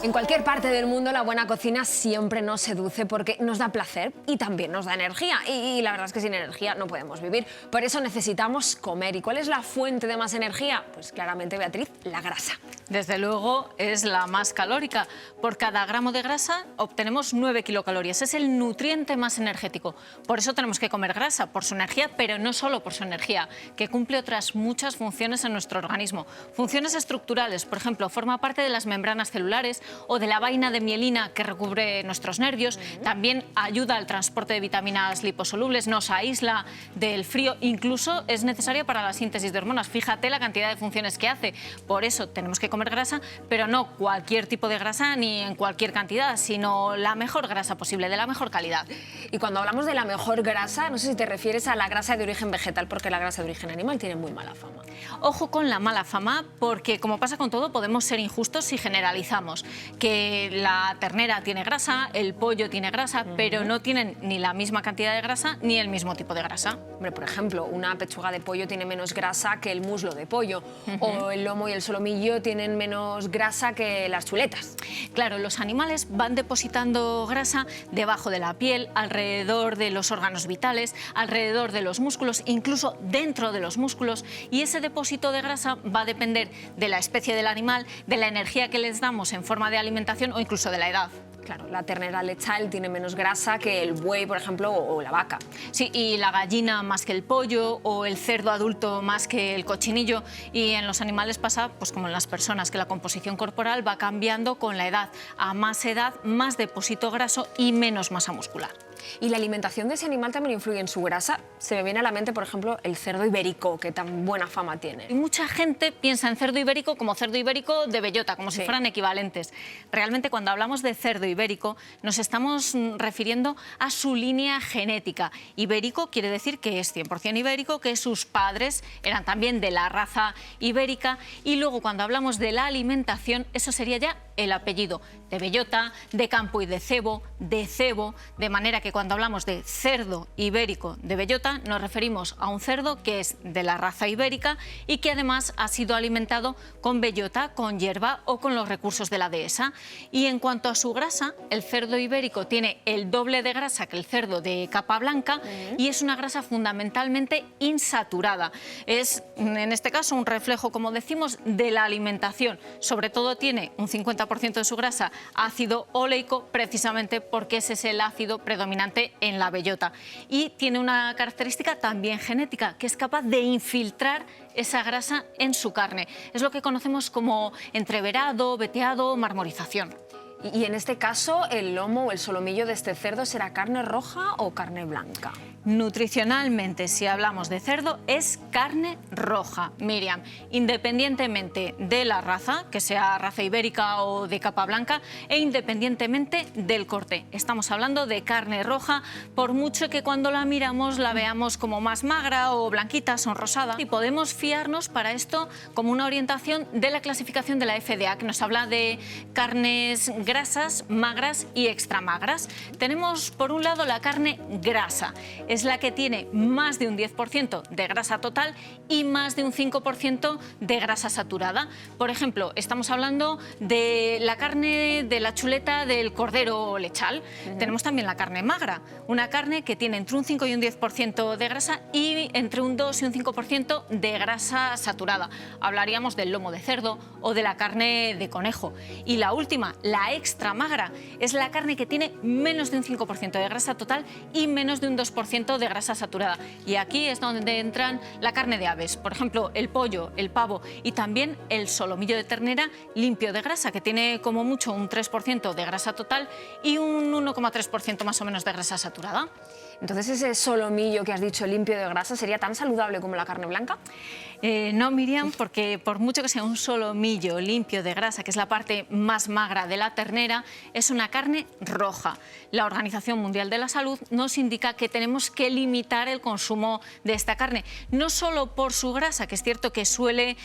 En cualquier parte del mundo la buena cocina siempre nos seduce porque nos da placer y también nos da energía. Y la verdad es que sin energía no podemos vivir. Por eso necesitamos comer. ¿Y cuál es la fuente de más energía? Pues claramente, Beatriz, la grasa. Desde luego es la más calórica. Por cada gramo de grasa obtenemos 9 kilocalorías. Es el nutriente más energético. Por eso tenemos que comer grasa, por su energía, pero no solo por su energía, que cumple otras muchas funciones en nuestro organismo. Funciones estructurales, por ejemplo, forma parte de las membranas celulares o de la vaina de mielina que recubre nuestros nervios. También ayuda al transporte de vitaminas liposolubles, nos aísla del frío, incluso es necesaria para la síntesis de hormonas. Fíjate la cantidad de funciones que hace. Por eso tenemos que comer grasa, pero no cualquier tipo de grasa ni en cualquier cantidad, sino la mejor grasa posible, de la mejor calidad. Y cuando hablamos de la mejor grasa, no sé si te refieres a la grasa de origen vegetal, porque la grasa de origen animal tiene muy mala fama. Ojo con la mala fama, porque como pasa con todo, podemos ser injustos si generalizamos. Que la ternera tiene grasa, el pollo tiene grasa, pero no tienen ni la misma cantidad de grasa ni el mismo tipo de grasa. Hombre, por ejemplo, una pechuga de pollo tiene menos grasa que el muslo de pollo, o el lomo y el solomillo tienen menos grasa que las chuletas. Claro, los animales van depositando grasa debajo de la piel, alrededor de los órganos vitales, alrededor de los músculos, incluso dentro de los músculos, y ese depósito de grasa va a depender de la especie del animal, de la energía que les damos en forma de alimentación o incluso de la edad. Claro, la ternera lechal tiene menos grasa que el buey, por ejemplo, o la vaca. Sí, y la gallina más que el pollo, o el cerdo adulto más que el cochinillo. Y en los animales pasa, pues como en las personas, que la composición corporal va cambiando con la edad. A más edad, más depósito graso y menos masa muscular. ¿Y la alimentación de ese animal también influye en su grasa? Se me viene a la mente, por ejemplo, el cerdo ibérico, que tan buena fama tiene. Y mucha gente piensa en cerdo ibérico como cerdo ibérico de bellota, como si fueran equivalentes. Realmente, cuando hablamos de cerdo ibérico, nos estamos refiriendo a su línea genética. Ibérico quiere decir que es 100% ibérico, que sus padres eran también de la raza ibérica. Y luego, cuando hablamos de la alimentación, eso sería ya el apellido de bellota, de campo y de cebo, de manera que cuando hablamos de cerdo ibérico de bellota nos referimos a un cerdo que es de la raza ibérica y que además ha sido alimentado con bellota, con hierba o con los recursos de la dehesa. Y en cuanto a su grasa, el cerdo ibérico tiene el doble de grasa que el cerdo de capa blanca y es una grasa fundamentalmente insaturada. Es, en este caso, un reflejo, como decimos, de la alimentación. Sobre todo tiene un 50% de su grasa ácido oleico, precisamente porque ese es el ácido predominante en la bellota. Y tiene una característica también genética, que es capaz de infiltrar esa grasa en su carne. Es lo que conocemos como entreverado, veteado, marmorización. Y en este caso, ¿el lomo o el solomillo de este cerdo será carne roja o carne blanca? Nutricionalmente, si hablamos de cerdo, es carne roja, Miriam, independientemente de la raza, que sea raza ibérica o de capa blanca, e independientemente del corte. Estamos hablando de carne roja, por mucho que cuando la miramos la veamos como más magra o blanquita, sonrosada. Y podemos fiarnos para esto como una orientación de la clasificación de la FDA, que nos habla de carnes grasas, magras y extramagras. Tenemos, por un lado, la carne grasa. Es la que tiene más de un 10% de grasa total y más de un 5% de grasa saturada. Por ejemplo, estamos hablando de la carne de la chuleta del cordero lechal. Tenemos también la carne magra, una carne que tiene entre un 5 y un 10% de grasa y entre un 2 y un 5% de grasa saturada. Hablaríamos del lomo de cerdo o de la carne de conejo. Y la última, la extra magra, es la carne que tiene menos de un 5% de grasa total y menos de un 2% de grasa saturada. Y aquí es donde entran la carne de aves, por ejemplo, el pollo, el pavo y también el solomillo de ternera limpio de grasa, que tiene como mucho un 3% de grasa total y un 1,3% más o menos de grasa saturada. Entonces, ¿ese solomillo que has dicho limpio de grasa sería tan saludable como la carne blanca? No, Miriam, porque por mucho que sea un solomillo limpio de grasa, que es la parte más magra de la ternera, es una carne roja. La Organización Mundial de la Salud nos indica que tenemos que limitar el consumo de esta carne, no solo por su grasa, que es cierto que suele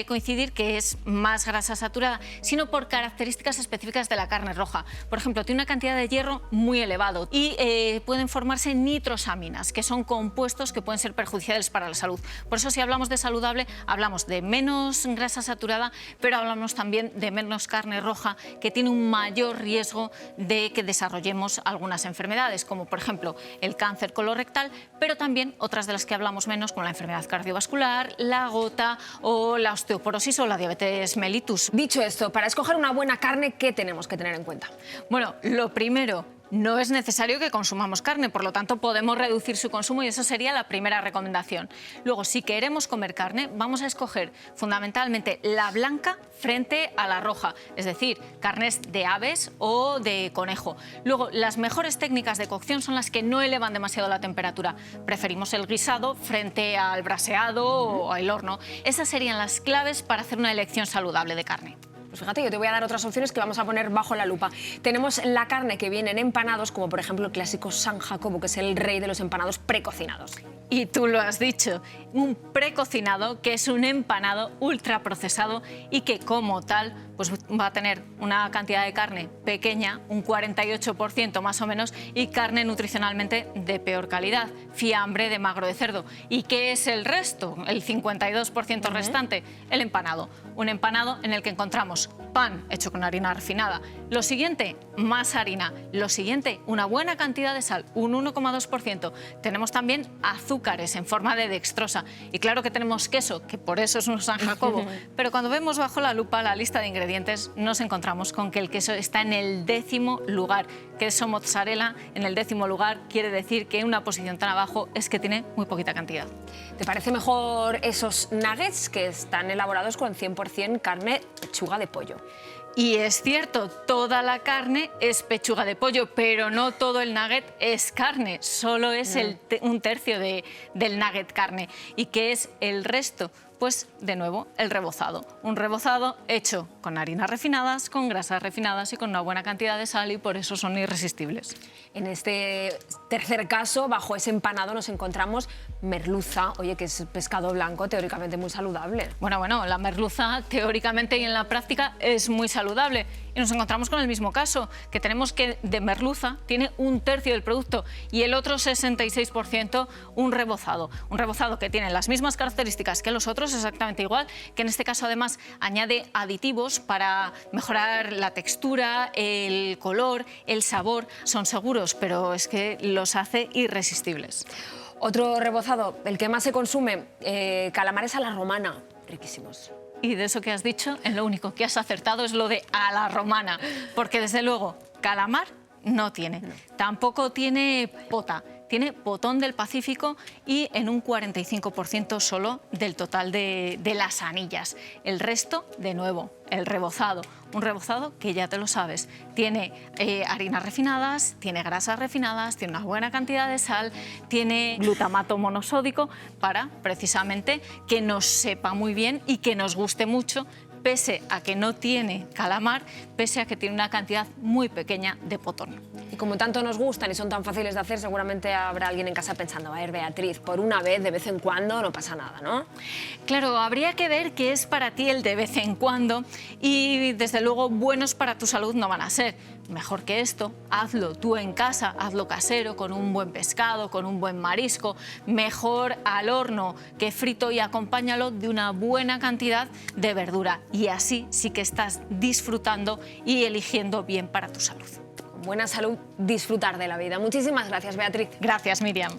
coincidir que es más grasa saturada, sino por características específicas de la carne roja. Por ejemplo, tiene una cantidad de hierro muy elevado y pueden formarse en nitrosaminas, que son compuestos que pueden ser perjudiciales para la salud. Por eso, si hablamos de saludable, hablamos de menos grasa saturada, pero hablamos también de menos carne roja, que tiene un mayor riesgo de que desarrollemos algunas enfermedades, como por ejemplo el cáncer colorectal, pero también otras de las que hablamos menos, como la enfermedad cardiovascular, la gota o la osteoporosis o la diabetes mellitus. Dicho esto, para escoger una buena carne, ¿qué tenemos que tener en cuenta? Bueno, lo primero, no es necesario que consumamos carne, por lo tanto podemos reducir su consumo y esa sería la primera recomendación. Luego, si queremos comer carne, vamos a escoger fundamentalmente la blanca frente a la roja, es decir, carnes de aves o de conejo. Luego, las mejores técnicas de cocción son las que no elevan demasiado la temperatura. Preferimos el guisado frente al braseado o al horno. Esas serían las claves para hacer una elección saludable de carne. Pues fíjate, yo te voy a dar otras opciones que vamos a poner bajo la lupa. Tenemos la carne que viene en empanados, como por ejemplo el clásico San Jacobo, que es el rey de los empanados precocinados. Y tú lo has dicho, un precocinado que es un empanado ultraprocesado y que como tal pues va a tener una cantidad de carne pequeña, un 48% más o menos, y carne nutricionalmente de peor calidad, fiambre de magro de cerdo. ¿Y qué es el resto? El 52% restante, el empanado. Un empanado en el que encontramos pan hecho con harina refinada. Lo siguiente, más harina. Lo siguiente, una buena cantidad de sal, un 1,2%. Tenemos también azúcares en forma de dextrosa. Y claro que tenemos queso, que por eso es un San Jacobo. Pero cuando vemos bajo la lupa la lista de ingredientes, nos encontramos con que el queso está en el 10º lugar. Queso mozzarella en el 10º lugar quiere decir que en una posición tan abajo es que tiene muy poquita cantidad. ¿Te parece mejor esos nuggets que están elaborados con 100% carne pechuga de pollo? Y es cierto, toda la carne es pechuga de pollo, pero no todo el nugget es carne, solo es un tercio del nugget carne. ¿Y qué es el resto? Pues, de nuevo, el rebozado. Un rebozado hecho con harinas refinadas, con grasas refinadas y con una buena cantidad de sal y por eso son irresistibles. En este tercer caso, bajo ese empanado, nos encontramos merluza, oye, que es pescado blanco, teóricamente muy saludable. Bueno, la merluza teóricamente y en la práctica es muy saludable. Y nos encontramos con el mismo caso, que tenemos que de merluza tiene un tercio del producto y el otro 66% un rebozado. Un rebozado que tiene las mismas características que los otros, exactamente igual, que en este caso además añade aditivos para mejorar la textura, el color, el sabor. Son seguros, pero es que los hace irresistibles. Otro rebozado, el que más se consume, calamares a la romana, riquísimos. Y de eso que has dicho, en lo único que has acertado es lo de a la romana, porque desde luego calamar no tiene, tampoco tiene pota. Tiene potón del Pacífico y en un 45% solo del total de las anillas. El resto, de nuevo, el rebozado. Un rebozado que ya te lo sabes, tiene harinas refinadas, tiene grasas refinadas, tiene una buena cantidad de sal, tiene glutamato monosódico para precisamente que nos sepa muy bien y que nos guste mucho, pese a que no tiene calamar, pese a que tiene una cantidad muy pequeña de potón. Y como tanto nos gustan y son tan fáciles de hacer, seguramente habrá alguien en casa pensando, a ver, Beatriz, por una vez, de vez en cuando, no pasa nada, ¿no? Claro, habría que ver qué es para ti el de vez en cuando y, desde luego, buenos para tu salud no van a ser. Mejor que esto, hazlo tú en casa, hazlo casero, con un buen pescado, con un buen marisco, mejor al horno que frito y acompáñalo de una buena cantidad de verdura. Y así sí que estás disfrutando y eligiendo bien para tu salud. Con buena salud, disfrutar de la vida. Muchísimas gracias, Beatriz. Gracias, Miriam.